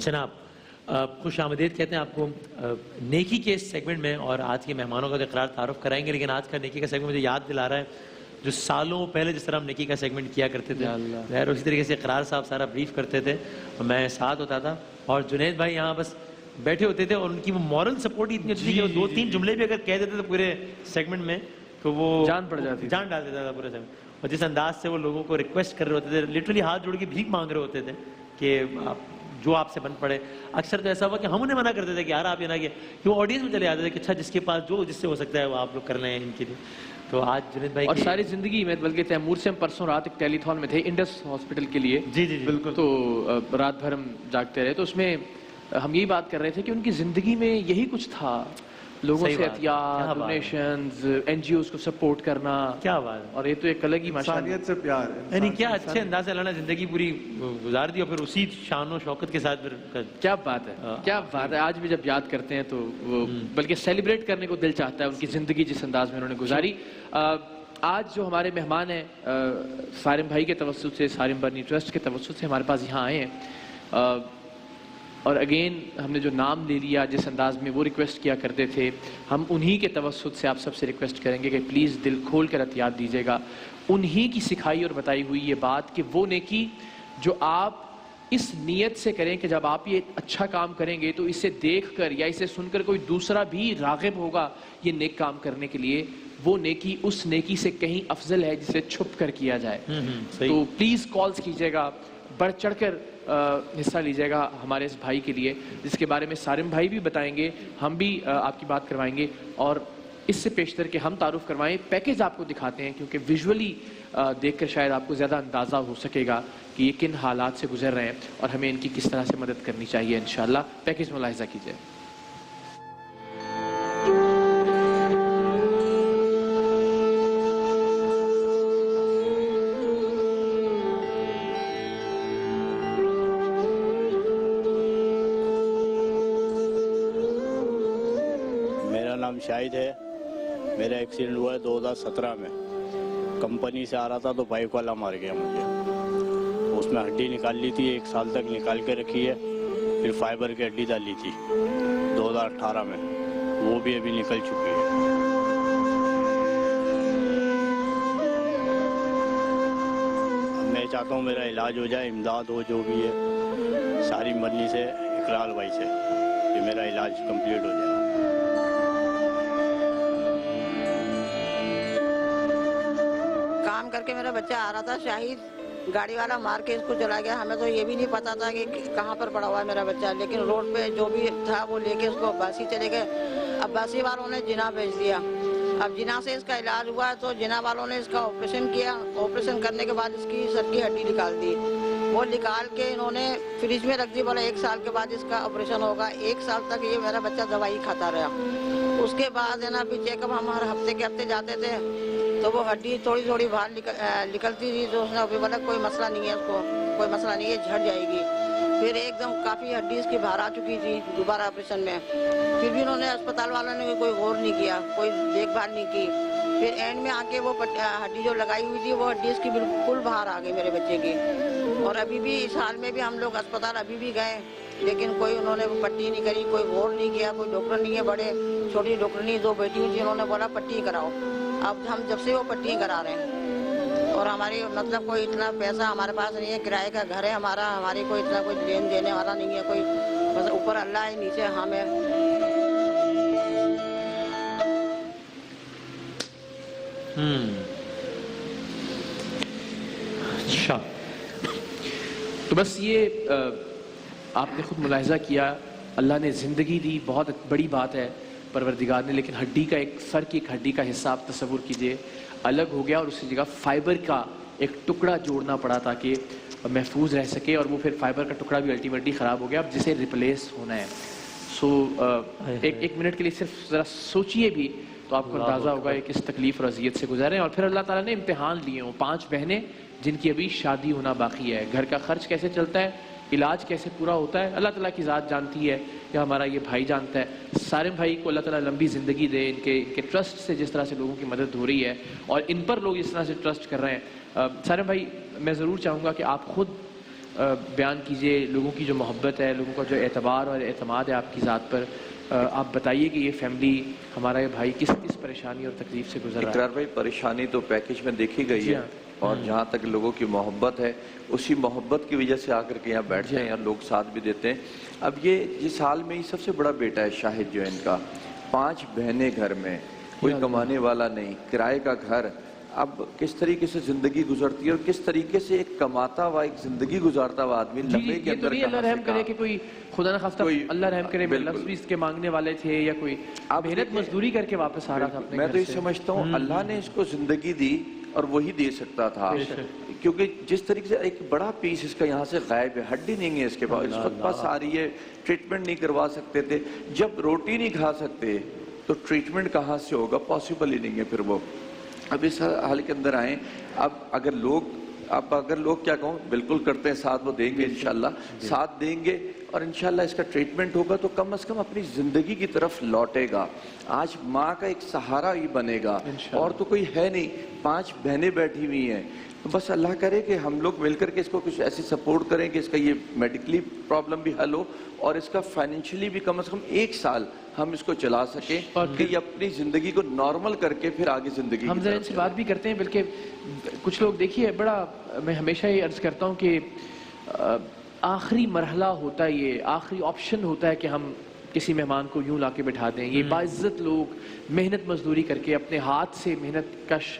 جناب خوش آمدید کہتے ہیں آپ کو نیکی کے اس سیگمنٹ میں، اور آج کے مہمانوں کا اقرار تعارف کرائیں گے، لیکن آج کا نیکی کا سیگمنٹ مجھے یاد دلا رہا ہے جو سالوں پہلے جس طرح ہم نیکی کا سیگمنٹ کیا کرتے تھے، غیر اسی طریقے سے اقرار صاحب سارا بریف کرتے تھے اور میں ساتھ ہوتا تھا، اور جنید بھائی یہاں بس بیٹھے ہوتے تھے، اور ان کی وہ مورل سپورٹ ہی اتنی اچھی تھی کہ وہ دو تین جملے بھی اگر کہہ دیتے تھے پورے سیگمنٹ میں تو وہ جان پڑ جاتی، جان ڈال دیتا تھا پورے سیگمنٹ. اور جس انداز سے وہ لوگوں کو ریکویسٹ کر رہے ہوتے تھے، لٹرلی ہاتھ جوڑ کے بھیک مانگ رہے ہوتے تھے کہ جو آپ سے بن پڑے. اکثر تو ایسا ہوا کہ ہم انہیں منع کرتے تھے کہ یار آپ یہ نہ کہ وہ آڈینس میں چلے آتے تھے کہ اچھا جس کے پاس جو جس سے ہو سکتا ہے وہ آپ لوگ کر لیں ان کے لیے. تو آج جنید بھائی اور ساری زندگی میں، بلکہ تیمور سے ہم پرسوں رات ایک ٹیلی تھون میں تھے انڈس ہاسپٹل کے لیے. جی جی بالکل. تو رات بھر ہم جاگتے رہے، تو اس میں ہم یہی بات کر رہے تھے کہ ان کی زندگی میں یہی کچھ تھا، لوگوں سے عطیات، ڈونیشنز، این جی اوز کو سپورٹ کرنا. کیا بات ہے. اور یہ تو ایک الگ ہی انسانیت سے پیار ہے. یعنی کیا اچھے انداز سے اللہ نے زندگی پوری گزار دی اور پھر اسی شان و شوکت کے ساتھ پھر کیا بات ہے، کیا بات ہے. آج بھی جب یاد کرتے ہیں تو وہ بلکہ سیلیبریٹ کرنے کو دل چاہتا ہے ان کی زندگی جس انداز میں انہوں نے گزاری. آج جو ہمارے مہمان ہیں سارم بھائی کے توسط سے، سارم برنی ٹرسٹ کے توسط سے ہمارے پاس یہاں آئے ہیں، اور اگین ہم نے جو نام لے لیا جس انداز میں وہ ریکویسٹ کیا کرتے تھے، ہم انہی کے توسط سے آپ سب سے ریکویسٹ کریں گے کہ پلیز دل کھول کر عطیات دیجیے گا. انہی کی سکھائی اور بتائی ہوئی یہ بات کہ وہ نیکی جو آپ اس نیت سے کریں کہ جب آپ یہ اچھا کام کریں گے تو اسے دیکھ کر یا اسے سن کر کوئی دوسرا بھی راغب ہوگا یہ نیک کام کرنے کے لیے، وہ نیکی اس نیکی سے کہیں افضل ہے جسے چھپ کر کیا جائے. تو پلیز کالز کیجیے گا، بڑھ چڑھ کر حصہ لیجیے گا ہمارے اس بھائی کے لیے، جس کے بارے میں سارم بھائی بھی بتائیں گے، ہم بھی آپ کی بات کروائیں گے، اور اس سے پیشتر کہ ہم تعارف کروائیں پیکیج آپ کو دکھاتے ہیں، کیونکہ ویژولی دیکھ کر شاید آپ کو زیادہ اندازہ ہو سکے گا کہ یہ کن حالات سے گزر رہے ہیں اور ہمیں ان کی کس طرح سے مدد کرنی چاہیے. انشاءاللہ پیکیج ملاحظہ کیجیے. شاہد ہے. میرا ایکسیڈنٹ ہوا ہے 2017 میں. کمپنی سے آ رہا تھا تو بائک والا مار گیا مجھے. اس میں ہڈی نکال لی تھی، 1 سال تک نکال کے رکھی ہے، پھر فائبر کی ہڈی ڈالی تھی 2018 میں، وہ بھی ابھی نکل چکی ہے. میں چاہتا ہوں میرا علاج ہو جائے، امداد ہو جو بھی ہے ساری مرنی سے، اقرال بھائی سے، کہ میرا علاج کمپلیٹ ہو جائے. کام کر کے میرا بچہ آ رہا تھا، شاہد گاڑی والا مار کے اس کو چلا گیا. ہمیں تو یہ بھی نہیں پتا تھا کہ کہاں پر پڑا ہوا ہے میرا بچہ، لیکن روڈ پہ جو بھی تھا وہ لے کے اس کو عباسی چلے گئے. عباسی والوں نے جناح بھیج دیا. اب جناح سے اس کا علاج ہوا تو جناح والوں نے اس کا آپریشن کیا. آپریشن کرنے کے بعد اس کی سر کی ہڈی نکال دی. وہ نکال کے انہوں نے فریج میں رکھ دی، بولا 1 سال کے بعد اس کا آپریشن ہوگا. 1 سال تک یہ میرا بچہ دوائی کھاتا رہا. اس کے بعد ہے نا پھر چیک اپ ہم ہر ہفتے کے ہفتے جاتے تھے تو وہ ہڈی تھوڑی تھوڑی باہر نکلتی تھی. تو اس نے ابھی بولا کوئی مسئلہ نہیں ہے، اس کو کوئی مسئلہ نہیں ہے، جھڑ جائے گی. پھر ایک دم کافی ہڈی اس کی باہر آ چکی تھی دوبارہ آپریشن میں. پھر بھی انہوں نے اسپتال والوں نے کوئی غور نہیں کیا، کوئی دیکھ بھال نہیں کی. پھر اینڈ میں آ کے وہ ہڈی جو لگائی ہوئی تھی وہ ہڈی اس کی بالکل باہر آ گئی میرے بچے کی. اور ابھی بھی اس حال میں بھی ہم لوگ اسپتال ابھی بھی گئے، لیکن کوئی انہوں نے پٹی نہیں کری، کوئی غور نہیں کیا. کوئی ڈاکٹر نہیں ہے، بڑے چھوٹی ڈاکٹرنی 2 بیٹی ہوئی تھی، انہوں نے بولا پٹی کراؤ. اب ہم جب سے وہ پٹی کرا رہے ہیں، اور ہماری مطلب کوئی اتنا پیسہ ہمارے پاس نہیں ہے، کرائے کا گھر ہے ہمارا، ہماری کوئی اتنا کوئی لین دینے والا نہیں ہے کوئی، بس اوپر اللہ ہے نیچے ہم ہے. اچھا تو بس یہ آپ نے خود ملاحظہ کیا، اللہ نے زندگی دی، بہت بڑی بات ہے پروردگار نے، لیکن ہڈی کا سر کی ایک ہڈی کا حصہ آپ تصور کیجئے الگ ہو گیا، اور اسی جگہ فائبر کا ایک ٹکڑا جوڑنا پڑا تاکہ محفوظ رہ سکے، اور وہ پھر فائبر کا ٹکڑا بھی الٹیمیٹلی خراب ہو گیا، اب جسے ریپلیس ہونا ہے. سو ایک منٹ کے لیے صرف ذرا سوچئے بھی تو آپ کو اندازہ ہوگا کہ کس تکلیف اور اذیت سے گزر رہے ہیں. اور پھر اللہ تعالیٰ نے امتحان لیے ہوں. 5 بہنیں جن کی ابھی شادی ہونا باقی ہے، گھر کا خرچ کیسے چلتا ہے، علاج کیسے پورا ہوتا ہے، اللہ تعالیٰ کی ذات جانتی ہے یا ہمارا یہ بھائی جانتا ہے. سارم بھائی کو اللہ تعالیٰ لمبی زندگی دے، ان کے ٹرسٹ سے جس طرح سے لوگوں کی مدد ہو رہی ہے اور ان پر لوگ اس طرح سے ٹرسٹ کر رہے ہیں. سارم بھائی میں ضرور چاہوں گا کہ آپ خود بیان کیجئے لوگوں کی جو محبت ہے, لوگوں کا جو اعتبار اور اعتماد ہے آپ کی ذات پر. آپ بتائیے کہ یہ فیملی, ہمارا یہ بھائی کس کس پریشانی اور تکلیف سے گزر رہا ہے. اقرار بھائی, پریشانی تو پیکج میں دیکھی گئی ہے, اور جہاں تک لوگوں کی محبت ہے اسی محبت کی وجہ سے آ کر کے یہاں بیٹھتے ہیں اور لوگ ساتھ بھی دیتے ہیں. اب یہ جس حال میں, یہ سب سے بڑا بیٹا ہے شاہد جو ہے ان کا, 5 بہنیں گھر میں, کوئی کمانے والا نہیں, کرائے کا گھر. اب کس طریقے سے زندگی گزرتی ہے اور کس طریقے سے ایک کماتا ہوا, ایک زندگی گزارتا ہوا آدمی لمبے کے یہ تو اندر نہیں اللہ رحم کرے کہ کوئی خدا نہ خواستہ اللہ رحم کرے لفظ بھی اس کے مانگنے والے تھے, یا کوئی محنت مزدوری کر کے واپس آ رہا تھا اپنے میں گھر تو یہ سے. سمجھتا ہوں اللہ نے اس کو زندگی دی اور وہی دے سکتا تھا, کیونکہ جس طریقے سے ایک بڑا پیس اس کا یہاں سے غائب ہے, ہڈی نہیں ہے اس کے پاس, اس وقت پاس آ رہی ہے, ٹریٹمنٹ نہیں کروا سکتے تھے. جب روٹی نہیں کھا سکتے تو ٹریٹمنٹ کہاں سے ہوگا, پاسبل ہی نہیں ہے پھر وہ. اب اس حال کے اندر آئیں, اب اگر لوگ کیا کہوں, بالکل کرتے ہیں ساتھ, وہ دیں گے انشاءاللہ, ساتھ دیں گے اور انشاءاللہ اس کا ٹریٹمنٹ ہوگا تو کم از کم اپنی زندگی کی طرف لوٹے گا. آج ماں کا ایک سہارا ہی بنے گا, اور تو کوئی ہے نہیں, 5 بہنیں بیٹھی ہوئی ہیں. بس اللہ کرے کہ ہم لوگ مل کر کے اس کو کچھ ایسی سپورٹ کریں کہ اس کا یہ میڈیکلی پرابلم بھی حل ہو, اور اس کا فائنینشلی بھی کم از کم 1 سال ہم اس کو چلا سکیں, کہ یہ اپنی زندگی کو نارمل کر کے پھر آگے زندگی. ہم ذرا ان سے بات بھی کرتے ہیں, بلکہ کچھ لوگ دیکھیے, بڑا میں ہمیشہ یہ عرض کرتا ہوں کہ آخری مرحلہ ہوتا ہے, یہ آخری آپشن ہوتا ہے کہ ہم کسی مہمان کو یوں لا کے بٹھا دیں. یہ باعزت لوگ محنت مزدوری کر کے اپنے ہاتھ سے محنت کش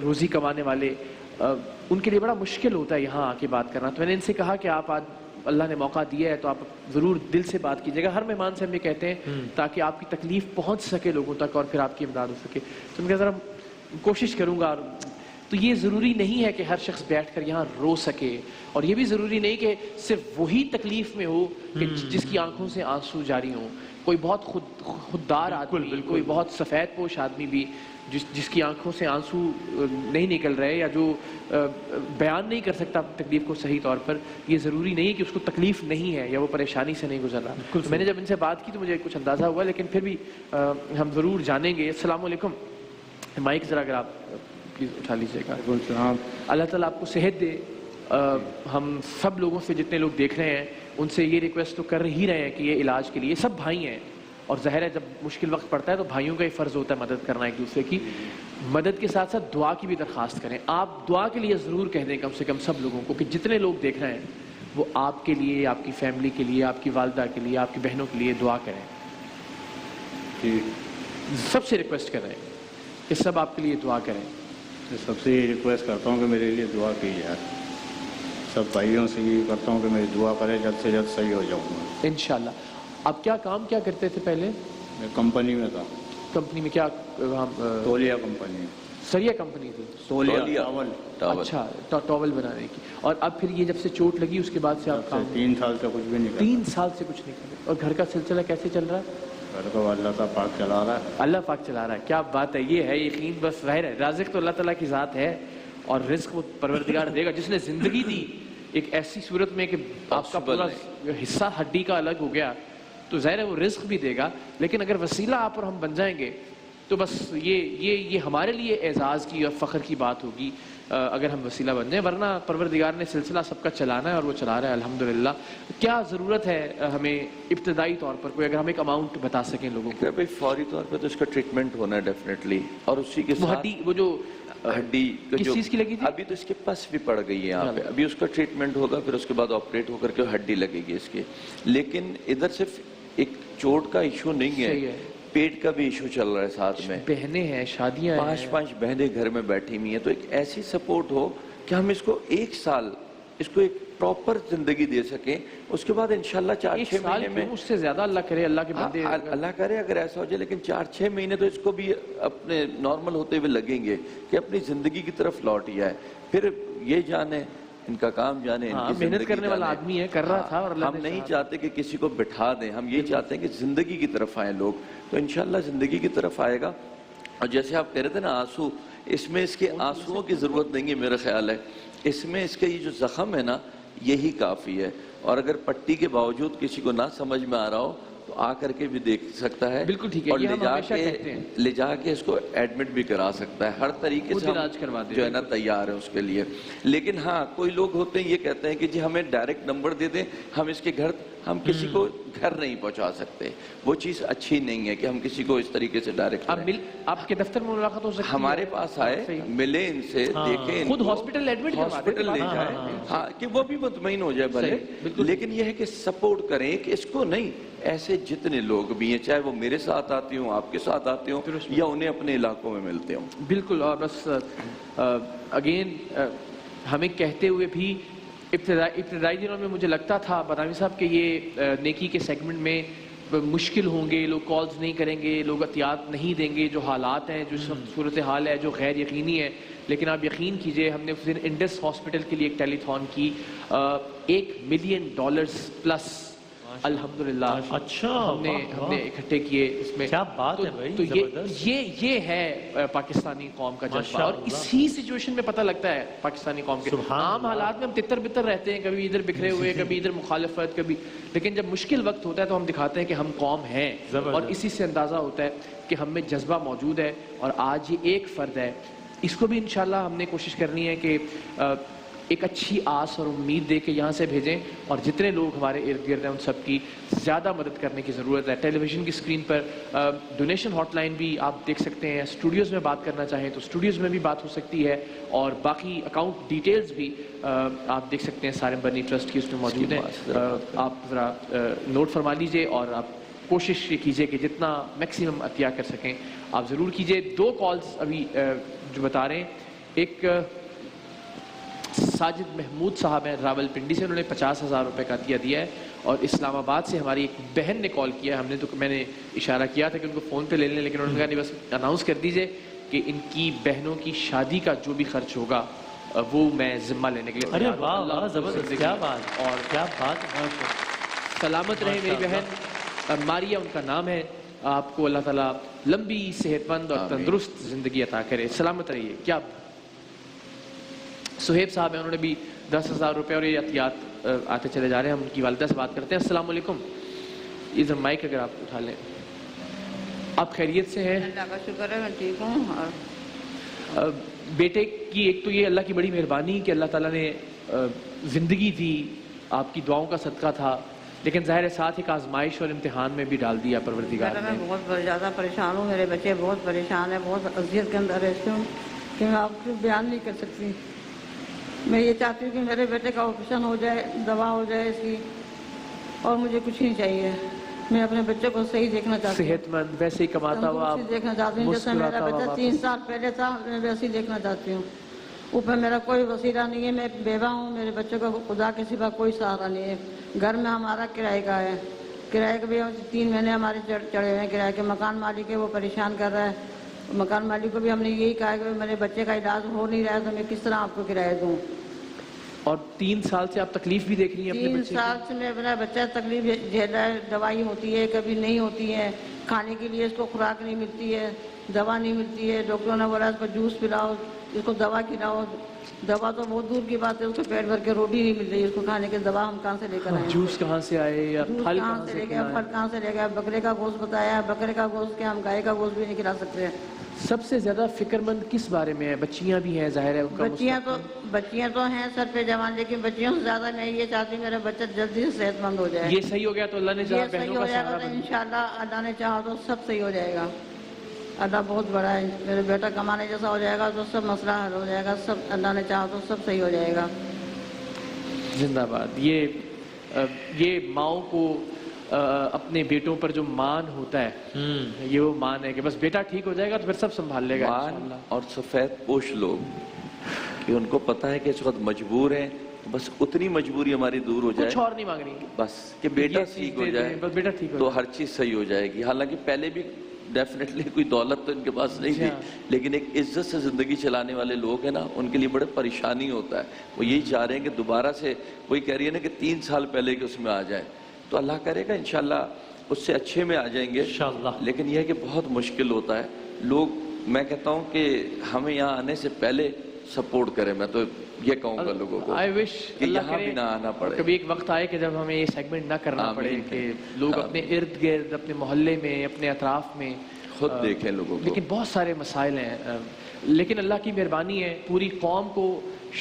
روزی کمانے والے, ان کے لیے بڑا مشکل ہوتا ہے یہاں آ کے بات کرنا. تو میں نے ان سے کہا کہ آپ آج اللہ نے موقع دیا ہے تو آپ ضرور دل سے بات کیجیے گا. ہر مہمان سے ہم یہ کہتے ہیں تاکہ آپ کی تکلیف پہنچ سکے لوگوں تک اور پھر آپ کی امداد ہو سکے. تو میں ذرا کوشش کروں گا. تو یہ ضروری نہیں ہے کہ ہر شخص بیٹھ کر یہاں رو سکے, اور یہ بھی ضروری نہیں کہ صرف وہی تکلیف میں ہو کہ جس کی آنکھوں سے آنسو جاری ہوں. کوئی بہت خوددار آدمی, کوئی بہت سفید پوش آدمی بھی جس کی آنکھوں سے آنسو نہیں نکل رہے, یا جو بیان نہیں کر سکتا تکلیف کو صحیح طور پر, یہ ضروری نہیں ہے کہ اس کو تکلیف نہیں ہے یا وہ پریشانی سے نہیں گزر رہا. میں نے جب ان سے بات کی تو مجھے کچھ اندازہ ہوا, لیکن پھر بھی ہم ضرور جانیں گے. السلام علیکم, مائک ذرا اگر آپ پلیز اٹھا لیجیے گا. اللہ تعالیٰ آپ کو صحت دے. ہم سب لوگوں سے, جتنے لوگ دیکھ رہے ہیں, ان سے یہ ریکویسٹ تو کر ہی رہے ہیں کہ یہ علاج کے لیے, سب بھائی ہیں, اور ظاہر ہے جب مشکل وقت پڑتا ہے تو بھائیوں کا ہی فرض ہوتا ہے مدد کرنا, ایک دوسرے کی مدد کے ساتھ ساتھ دعا کی بھی درخواست کریں. آپ دعا کے لیے ضرور کہہ دیں کم سے کم سب لوگوں کو, کہ جتنے لوگ دیکھ رہے ہیں وہ آپ کے لیے, آپ کی فیملی کے لیے, آپ کی والدہ کے لیے, آپ کی بہنوں کے لیے دعا کریں. سب سے ریکویسٹ کر رہے ہیں کہ سب آپ کے لیے دعا کریں. سب سے یہ ریکویسٹ کرتا ہوں کہ میرے لیے دعا کی جائے. سب بھائیوں سے یہ کرتا ہوں کہ میری دعا کرے, جلد سے جلد صحیح ہو جاؤں گا انشاءاللہ. آپ کیا کام کیا کرتے تھے پہلے؟ میں کمپنی میں تھا. کمپنی میں کیا؟ تولیہ کمپنی. سریا کمپنی تھی. تولیہ. اچھا, ٹاول بنانے کی. اور اب پھر یہ جب سے چوٹ لگی اس کے بعد سے آپ کام؟ 3 سال سے کچھ بھی نہیں کرتا. 3 سال سے کچھ نہیں کر رہے. اور گھر کا سلسلہ کیسے چل رہا ہے؟ گھر کو اللہ پاک چلا رہا ہے. اللہ پاک چلا رہا ہے. کیا بات ہے, یہ ہے یقین. بس ظاہر ہے رازق تو اللہ تعالیٰ کی ذات ہے, اور رزق وہ پروردگار دے گا. جس نے زندگی دی ایک ایسی صورت میں کہ آپ کا پورا حصہ ہڈی کا الگ ہو گیا, تو ظاہر ہے وہ رزق بھی دے گا. لیکن اگر وسیلہ آپ اور ہم بن جائیں گے تو بس یہ ہمارے لیے اعزاز کی اور فخر کی بات ہوگی اگر ہم وسیلہ بن جائیں. ورنہ پروردگار نے سلسلہ سب کا چلانا ہے, اور وہ چلا رہا ہے الحمدللہ. کیا ضرورت ہے ہمیں ابتدائی طور پر, کوئی اگر ہم ایک اماؤنٹ بتا سکیں لوگوں کو؟ بھائی فوری طور پہ تو اس کا ٹریٹمنٹ ہونا ہے ڈیفینیٹلی, اور اسی کے ساتھ ہڈی, وہ جو ہڈی کس چیز کی لگی تھی؟ ابھی تو اس کے پس بھی پڑ گئی ہے یہاں پہ, ابھی اس کا ٹریٹمنٹ ہوگا, پھر اس کے بعد آپریٹ ہو کر کے ہڈی لگے گی اس کے. لیکن ادھر صرف ایک چوٹ کا ایشو نہیں ہے, پیٹ کا بھی ایشو چل رہا ہے ساتھ میں. بہنیں ہیں, شادیاں ہیں, 5 بہنیں گھر میں بیٹھی ہوئی ہیں. تو ایک ایسی سپورٹ ہو کہ ہم اس کو 1 سال اس کو ایک پراپر زندگی دے سکیں. اس کے بعد انشاءاللہ 4-6 مہینے میں, اس سے زیادہ اللہ کرے, اللہ کے بندے اللہ کرے اگر ایسا ہو جائے, لیکن 4-6 مہینے تو اس کو بھی اپنے نارمل ہوتے ہوئے لگیں گے کہ اپنی زندگی کی طرف لوٹ جائے. پھر یہ جانے ان کا کام جانے, محنت کرنے والا آدمی ہے, کر رہا تھا, اور ہم نہیں چاہتے کہ کسی کو بٹھا دیں, ہم یہ چاہتے ہیں کہ زندگی کی طرف آئیں لوگ. تو انشاءاللہ زندگی کی طرف آئے گا. اور جیسے آپ کہہ رہے تھے نا آنسو, اس میں اس کے آنسوؤں کی ضرورت نہیں ہے میرا خیال ہے. اس میں اس کا یہ جو زخم ہے نا, یہی کافی ہے. اور اگر پٹی کے باوجود کسی کو نہ سمجھ میں آ رہا ہو تو آ کر کے بھی دیکھ سکتا ہے بالکل ٹھیک ہے، اور یہ ہم ہمیشہ کہتے ہیں۔ لے جا کے اس کو ایڈمٹ بھی کرا سکتا ہے، ہر طریقے خود سے علاج کروا دے، جو ہے نا تیار ہے اس کے لیے۔ لیکن ہاں کوئی لوگ ہوتے ہیں یہ کہتے ہیں کہ جی ہمیں ڈائریکٹ نمبر دے دیں، ہم اس کے گھر، ہم کسی کو گھر نہیں پہنچا سکتے، وہ چیز اچھی نہیں ہے کہ ہم کسی کو اس طریقے سے ڈائریکٹ آپ کے دفتر میں ملاقات ہو سکتی ہے، ہمارے پاس آئے، ملیں ان سے، دیکھیں، خود ہاسپٹل ایڈمٹ کروا دیں، ہاسپٹل لے جائیں، ہاں کہ وہ بھی مطمئن ہو جائے بھلے، لیکن یہ ہے کہ سپورٹ کریں کہ اس کو نہیں، ایسے جتنے لوگ بھی ہیں چاہے وہ میرے ساتھ آتے ہوں، آپ کے ساتھ آتے ہوں یا انہیں اپنے علاقوں میں ملتے ہوں۔ بالکل، اور بس اگین ہمیں کہتے ہوئے بھی ابتدائی دنوں میں مجھے لگتا تھا بادامی صاحب کہ یہ نیکی کے سیگمنٹ میں مشکل ہوں گے، لوگ کالز نہیں کریں گے، لوگ احتیاط نہیں دیں گے، جو حالات ہیں، جو صورتحال ہے جو غیر یقینی ہے، لیکن آپ یقین کیجئے ہم نے اس دن انڈس ہاسپٹل کے لیے ایک ٹیلی تھون کی، $1 ملین پلس الحمدللہ اچھا، ہم نے اکٹھے کیے اس میں۔ کیا بات ہے بھائی، تو زبردست۔ یہ ہے پاکستانی قوم کا جذبہ، اور اسی سچویشن میں پتہ لگتا ہے پاکستانی قوم کے۔ عام حالات میں ہم تتر بتر رہتے ہیں، کبھی ادھر بکھرے ہوئے، کبھی ادھر مخالفت، کبھی، لیکن جب مشکل وقت ہوتا ہے تو ہم دکھاتے ہیں کہ ہم قوم ہیں، اور اسی سے اندازہ ہوتا ہے کہ ہم میں جذبہ موجود ہے۔ اور آج یہ ایک فرد ہے، اس کو بھی انشاءاللہ ہم نے کوشش کرنی ہے کہ ایک اچھی آس اور امید دے کے یہاں سے بھیجیں، اور جتنے لوگ ہمارے ارد گرد ہیں ان سب کی زیادہ مدد کرنے کی ضرورت ہے۔ ٹیلی ویژن کی اسکرین پر ڈونیشن ہاٹ لائن بھی آپ دیکھ سکتے ہیں، اسٹوڈیوز میں بات کرنا چاہیں تو اسٹوڈیوز میں بھی بات ہو سکتی ہے، اور باقی اکاؤنٹ ڈیٹیلز بھی آپ دیکھ سکتے ہیں، سارم بنی ٹرسٹ کی اس میں موجود ہیں۔ آپ ذرا نوٹ فرما لیجئے، اور آپ کوشش یہ کیجئے کہ جتنا میکسیمم عطیہ کر سکیں آپ ضرور کیجئے۔ 2 کالز ابھی جو بتا رہے ہیں، ایک ساجد محمود صاحب ہیں راول پنڈی سے، انہوں نے 50,000 روپے کا عطیہ دیا ہے، اور اسلام آباد سے ہماری ایک بہن نے کال کیا ہے، میں نے اشارہ کیا تھا کہ ان کو فون پہ لے لیں، لیکن انہوں نے کہا نہیں، بس اناؤنس کر دیجئے کہ ان کی بہنوں کی شادی کا جو بھی خرچ ہوگا وہ میں ذمہ لینے کے لیے ارے تیار ہوں۔ واہ اللہ واہ، زبردست، کیا بات، اور کیا بات ہے۔ سلامت رہے میری بہن ماریا ان کا نام ہے، آپ کو اللہ تعالیٰ لمبی صحت مند اور تندرست زندگی عطا کرے، سلامت رہیے۔ کیا سہیب صاحب ہیں، انہوں نے بھی 10,000 روپے، اور یہ عطیات آتے چلے جا رہے ہیں۔ ہم ان کی والدہ سے بات کرتے ہیں۔ السلام علیکم، ادھر مائک اگر آپ اٹھا لیں۔ آپ خیریت سے ہیں؟ اللہ کا شکر ہے، میں ٹھیک ہوں۔ اور بیٹے کی ایک تو یہ اللہ کی بڑی مہربانی کہ اللہ تعالیٰ نے زندگی دی، آپ کی دعاؤں کا صدقہ تھا، لیکن ظاہر ہے ساتھ ایک آزمائش اور امتحان میں بھی ڈال دیا پروردگار نے۔ میں بہت زیادہ پریشان ہوں، میرے بچے بہت پریشان ہیں، بہت اذیت کے اندر رہتے ہوں کہ میں آپ کو بیان نہیں کر سکتی۔ میں یہ چاہتی ہوں کہ میرے بیٹے کا آپریشن ہو جائے، دوا ہو جائے اس کی، اور مجھے کچھ نہیں چاہیے۔ میں اپنے بچے کو صحیح دیکھنا چاہتی ہوں، صحت مند، ویسے ہی کماتا ہوا، دیکھنا چاہتی ہوں جیسے میرا بچہ 3 سال پہلے تھا، میں ویسے ہی دیکھنا چاہتی ہوں۔ اوپر میرا کوئی وسیلہ نہیں ہے، میں بیوہ ہوں، میرے بچوں کا خدا کے سوا کوئی سہارا نہیں ہے۔ گھر میں ہمارا کرائے کا ہے، کرائے کا بھی 3 مہینے ہمارے چڑھے ہوئے ہیں کرائے کے۔ مکان مالک ہے وہ پریشان کر رہا ہے، مکان مالک کو بھی ہم نے یہی کہا کہ میرے بچے کا علاج ہو نہیں رہا ہے تو میں کس طرح آپ کو کرایہ دوں۔ اور 3 سال سے آپ تکلیف بھی دیکھ رہی ہیں اپنے 3 بچے کی؟ سال سے میں اپنا بچہ تکلیف جھیل رہا ہے، دوائی ہوتی ہے کبھی نہیں ہوتی ہے، کھانے کے لیے اس کو خوراک نہیں ملتی ہے، دوا نہیں ملتی ہے، ڈاکٹروں نے بولا اس کو جوس پلاؤ، اس کو دوا کھلاؤ، دوا تو بہت دور کی بات ہے، اس کو پیٹ بھر کے روٹی نہیں مل رہی، اس کو کھانے کے دوا ہم کہاں سے لے کر آئے؟ جوس کہاں سے آئے یا جوس پھل کہاں سے لے گئے، پھل کہاں سے لے گئے؟ بکرے کا گوشت بتایا، بکرے کا گوشت کیا، ہم گائے کا گوشت بھی نہیں کھلا سکتے ہیں۔ سب سے زیادہ فکر مند کس بارے میں ہے؟ بچیاں بھی ہیں ظاہر ہے، ان کا بچیاں تو ہیں سر پہ جوان، لیکن بچیوں سے زیادہ میں یہ چاہتی ہوں میرا بچہ جلدی سے صحت مند ہو جائے۔ یہ صحیح ہو گیا تو اللہ نے یہ چاہا صحیح بہنوں ہو کا جائے گا سہارا تو بن۔ انشاءاللہ اللہ نے چاہا تو سب صحیح ہو جائے گا۔ اللہ بہت بڑا ہے، میرے بیٹا کمانے جیسا ہو جائے گا تو سب مسئلہ حل ہو جائے گا، سب اللہ نے چاہا تو سب صحیح ہو جائے گا۔ زندہ باد۔ یہ ماؤں کو اپنے بیٹوں پر جو مان ہوتا ہے، یہ وہ مان ہے کہ بس بیٹا ٹھیک ہو جائے گا تو پھر سب سنبھال لے گا مان اور سفید پوش لوگ کہ ان کو پتہ ہے کہ اس وقت مجبور ہیں، بس اتنی مجبوری ہماری دور ہو جائے، کچھ اور نہیں مانگ رہی، بس کہ بیٹا ٹھیک ہو جائے، بس بیٹا ٹھیک ہو تو ہر چیز صحیح ہو جائے گی۔ حالانکہ پہلے بھی ڈیفینیٹلی کوئی دولت تو ان کے پاس نہیں تھی، لیکن ایک عزت سے زندگی چلانے والے لوگ ہیں نا، ان کے لیے بڑے پریشانی ہوتا ہے۔ وہ یہی چاہ رہے ہیں کہ دوبارہ سے، وہی کہہ رہی ہے نا کہ 3 سال پہلے کہ اس میں آ جائے، تو اللہ کرے گا انشاءاللہ اس سے اچھے میں آ جائیں گے انشاءاللہ۔ لیکن یہ ہے کہ بہت مشکل ہوتا ہے، لوگ، میں کہتا ہوں کہ ہمیں یہاں آنے سے پہلے سپورٹ کریں۔ میں تو یہ کہوں گا لوگوں کو I wish کہ اللہ یہاں کرے بھی نہ آنا پڑے. کبھی ایک وقت آئے کہ جب ہمیں یہ سیگمنٹ نہ کرنا آمین. پڑے کہ لوگ اپنے ارد گرد اپنے محلے میں اپنے اطراف میں خود دیکھیں لوگوں کو. لیکن بہت سارے مسائل ہیں لیکن اللہ کی مہربانی ہے پوری قوم کو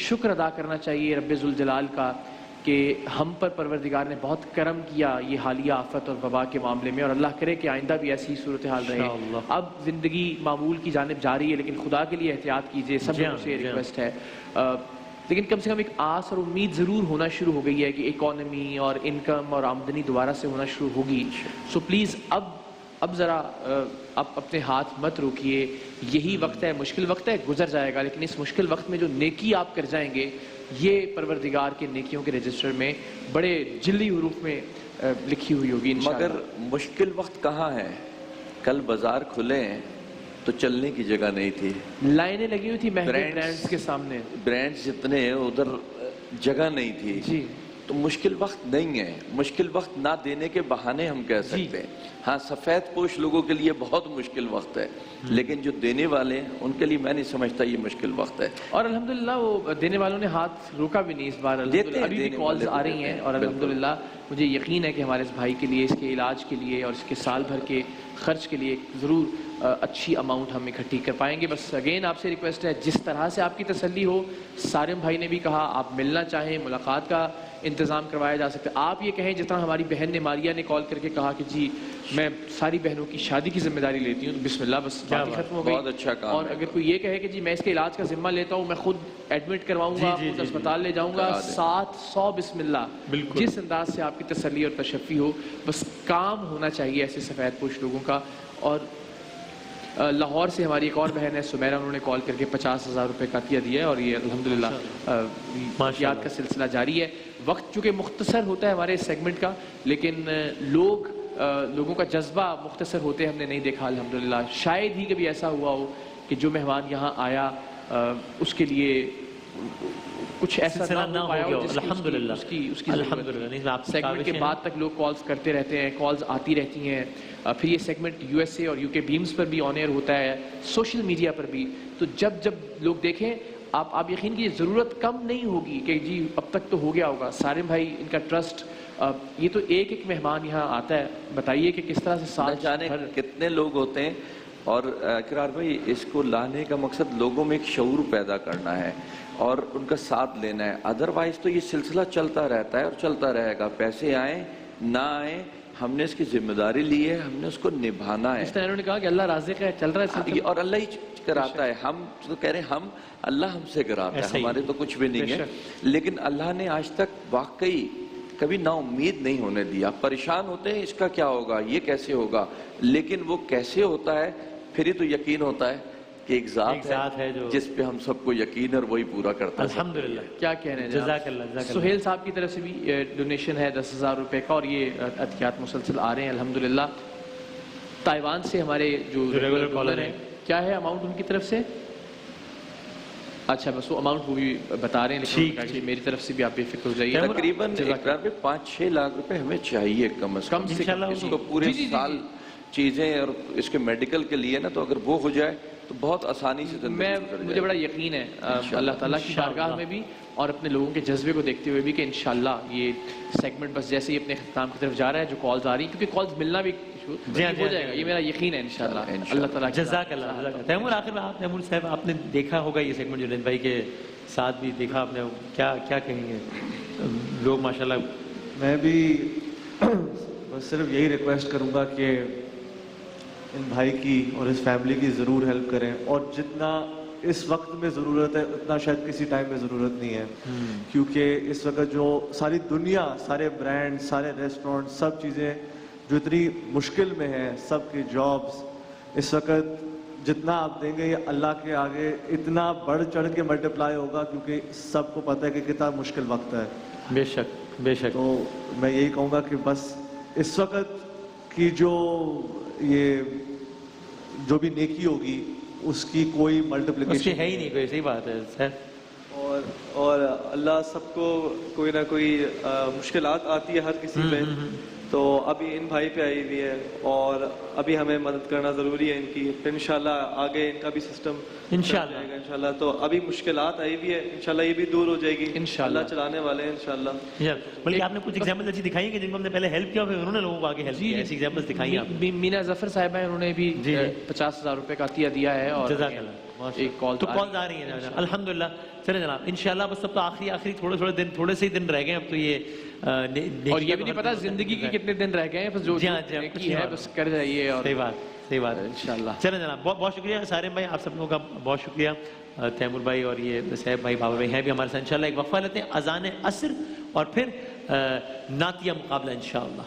شکر ادا کرنا چاہیے رب ذوالجلال کا کہ ہم پر پروردگار نے بہت کرم کیا یہ حالیہ آفت اور وبا کے معاملے میں اور اللہ کرے کہ آئندہ بھی ایسی صورتحال رہے. اب زندگی معمول کی جانب جاری ہے لیکن خدا کے لیے احتیاط کیجیے سب لوگوں سے ریکویسٹ ہے. لیکن کم سے کم ایک آس اور امید ضرور ہونا شروع ہو گئی ہے کہ اکانومی اور انکم اور آمدنی دوبارہ سے ہونا شروع ہوگی. سو پلیز اب ذرا آپ اپنے ہاتھ مت روکیے. یہی وقت ہے مشکل وقت ہے گزر جائے گا لیکن اس مشکل وقت میں جو نیکی آپ کر جائیں گے یہ پروردگار کے نیکیوں کے رجسٹر میں بڑے جلی حروف میں لکھی ہوئی ہوگی انشاءاللہ. مگر مشکل وقت کہاں ہے؟ کل بازار کھلے ہیں تو چلنے کی جگہ نہیں تھی, لائنیں لگی ہوئی تھی مہنگے برانڈز کے سامنے, برانڈز جتنے ادھر جگہ نہیں تھی. جی تو مشکل وقت نہیں ہے, مشکل وقت نہ دینے کے بہانے ہم کہہ سکتے ہیں. ہاں سفید پوش لوگوں کے لیے بہت مشکل وقت ہے لیکن جو دینے والے ہیں ان کے لیے میں نہیں سمجھتا یہ مشکل وقت ہے. اور الحمدللہ وہ دینے والوں نے ہاتھ روکا بھی نہیں اس بار. الحمدللہ ابھی بھی کالز آ رہی ہیں اور الحمدللہ مجھے یقین ہے کہ ہمارے اس بھائی کے لیے اس کے علاج کے لیے اور اس کے سال بھر کے خرچ کے لیے ضرور اچھی اماؤنٹ ہم اکٹھی کر پائیں گے. بس اگین آپ سے ریکویسٹ ہے جس طرح سے آپ کی تسلی ہو, سارم بھائی نے بھی کہا آپ ملنا چاہیں ملاقات کا انتظام کروایا جا سکتا ہے. آپ یہ کہیں جس طرح ہماری بہن نے ماریہ نے کال کر کے کہا کہ جی میں ساری بہنوں کی شادی کی ذمہ داری لیتی ہوں تو بسم اللہ بس بات ختم ہو گئی. بہت اچھا کام. اور اگر کوئی یہ کہے کہ جی میں اس کے علاج کا ذمہ لیتا ہوں, میں خود ایڈمٹ کرواؤں گا, خود اسپتال لے جاؤں گا, 700 بسم اللہ. جس انداز سے آپ کی تسلی اور تشفی ہو بس کام ہونا چاہیے ایسے سفید پوش لوگوں کا. اور لاہور سے ہماری ایک اور بہن ہے سمیرہ, انہوں نے کال کر کے 50,000 روپے کا عطیہ دیا ہے اور یہ الحمدللہ یاد کا سلسلہ جاری ہے. وقت چونکہ مختصر ہوتا ہے ہمارے اس سیگمنٹ کا لیکن لوگوں کا جذبہ مختصر ہوتے ہم نے نہیں دیکھا الحمدللہ. شاید ہی کبھی ایسا ہوا ہو کہ جو مہمان یہاں آیا اس کے لیے کچھ ایسا نہ ہو پایا ہو الحمدللہ. اس کی سیگمنٹ کے بعد تک لوگ کالز کرتے رہتے ہیں, کالز آتی رہتی ہیں. پھر یہ سیگمنٹ یو ایس اے اور یو کے بیمز پر بھی آن ایئر ہوتا ہے, سوشل میڈیا پر بھی. تو جب لوگ دیکھیں آپ یقین کیجیے ضرورت کم نہیں ہوگی کہ جی اب تک تو ہو گیا ہوگا. سارم بھائی ان کا ٹرسٹ, یہ تو ایک مہمان یہاں آتا ہے, بتائیے کہ کس طرح سے سال جانے کتنے لوگ ہوتے ہیں. اور اقرار بھائی اس کو لانے کا مقصد لوگوں میں ایک شعور پیدا کرنا ہے اور ان کا ساتھ لینا ہے. ادروائز تو یہ سلسلہ چلتا رہتا ہے اور چلتا رہے گا. پیسے آئیں نہ آئیں ہم نے اس کی ذمہ داری لی ہے, ہم نے اس کو نبھانا ہے. اس طرح انہوں نے کہا کہ اللہ رازق ہے, چل رہا ہے سلسلہ اور اللہ ہی کراتا ہے. ہم تو کہہ رہے ہیں ہم اللہ ہم سے کراتا ہے, ہمارے تو کچھ بھی نہیں ہے. لیکن اللہ نے آج تک واقعی کبھی نا امید نہیں ہونے دیا. پریشان ہوتے ہیں اس کا کیا ہوگا, یہ کیسے ہوگا, لیکن وہ کیسے ہوتا ہے پھر ہی تو یقین ہوتا ہے کہ ایک ذات ہے جس پہ ہم سب کو یقین اور وہی پورا کرتا ہے. الحمدللہ. کیا کہنے ہیں جزاک اللہ. سہیل صاحب کی طرف سے بھی ڈونیشن ہے 10,000 روپے کا اور یہ عطیات مسلسل آ رہے ہیں الحمدللہ. تائیوان سے ہمارے جو ریگولر کالر ہیں, کیا ہے اماؤنٹ ان کی طرف سے؟ اچھا بس وہ اماؤنٹ وہ بھی بتا رہے ہیں لیکن میری طرف سے بھی آپ بے فکر ہو جائیے. تقریباً 5-6 لاکھ روپے ہمیں چاہیے کم از کم. اس کو پورے سال چیزیں اور اس کے میڈیکل کے لیے نا, تو اگر وہ ہو جائے تو بہت آسانی سے مجھے بڑا یقین ہے اللہ تعالیٰ کی بارگاہ میں بھی اور اپنے لوگوں کے جذبے کو دیکھتے ہوئے بھی کہ انشاءاللہ یہ سیگمنٹ بس جیسے ہی اپنے اختتام کی طرف جا رہا ہے, جو کالز آ رہی ہیں کیونکہ کالز ملنا بھی ہو جائے گا, یہ میرا یقین ہے انشاءاللہ. اللہ تعالیٰ جزاک اللہ. تیمور آخر میں تیمور صاحب آپ نے دیکھا ہوگا یہ سیگمنٹ جنید بھائی کے ساتھ بھی دیکھا آپ نے, کیا کہیں گے لوگ ماشاءاللہ؟ میں بھی بس صرف یہی ریکویسٹ کروں گا کہ ان بھائی کی اور اس فیملی کی ضرور ہیلپ کریں, اور جتنا اس وقت میں ضرورت ہے اتنا شاید کسی ٹائم میں ضرورت نہیں ہے. کیونکہ اس وقت جو ساری دنیا, سارے برانڈ, سارے ریسٹورنٹ, سب چیزیں جو اتنی مشکل میں ہیں, سب کی جابس اس وقت جتنا آپ دیں گے یہ اللہ کے آگے اتنا بڑھ چڑھ کے ملٹیپلائی ہوگا, کیونکہ سب کو پتہ ہے کہ کتنا مشکل وقت ہے. بے شک بے شک. تو میں یہی کہوں گا کہ بس اس وقت کی یہ جو بھی نیکی ہوگی اس کی کوئی ملٹیپلیکیشن ہے ہی نہیں, کوئی صحیح بات ہے سر. اور اللہ سب کو کوئی نہ کوئی مشکلات آتی ہے ہر کسی میں, تو ابھی ان بھائی پہ آئی ہوئی ہے اور ابھی ہمیں مدد کرنا ضروری ہے ان کی. پھر انشاءاللہ آگے ان کا بھی سسٹم انشاءاللہ. جائے گا انشاءاللہ. تو ابھی مشکلات آئی ہوئی ہے, انشاءاللہ یہ بھی دور ہو جائے گی. انشاءاللہ. اللہ چلانے والے ہیں انشاءاللہ. بلکہ آپ نے کچھ ایگزامپل ایسی دکھائی ہیں کہ جن کو ہم نے پہلے ہیلپ کیا, پھر انہوں نے لوگوں کو آگے ہیلپ کیا, ایسی ایگزامپلس دکھائی ہیں آپ نے. مینا ظفر صاحبہ ہیں, انہوں نے بھی 50,000 روپے کا عطیہ دیا ہے. اور جزاک اللہ. ایک کال تو کالز آ رہی ہیں جناب. الحمدللہ. چلیں جناب انشاءاللہ بس سب تو آخری تھوڑے سے ہی دن رہ گئے اب تو یہ اور یہ بھی نہیں پتا زندگی کے کتنے دن رہ گئے ہیں, بس جو کی ہے بس کر جائیے. اور صحیح بات انشاءاللہ. چلیں جناب بہت شکریہ سارے بھائی, آپ سب لوگوں کا بہت شکریہ. تیمور بھائی اور یہ صاحب بھائی بابر بھائی ہیں بھی ہمارے ساتھ. انشاءاللہ ایک وقفہ لیتے ہیں, اذان عصر اور پھر نعتیہ مقابلہ انشاءاللہ.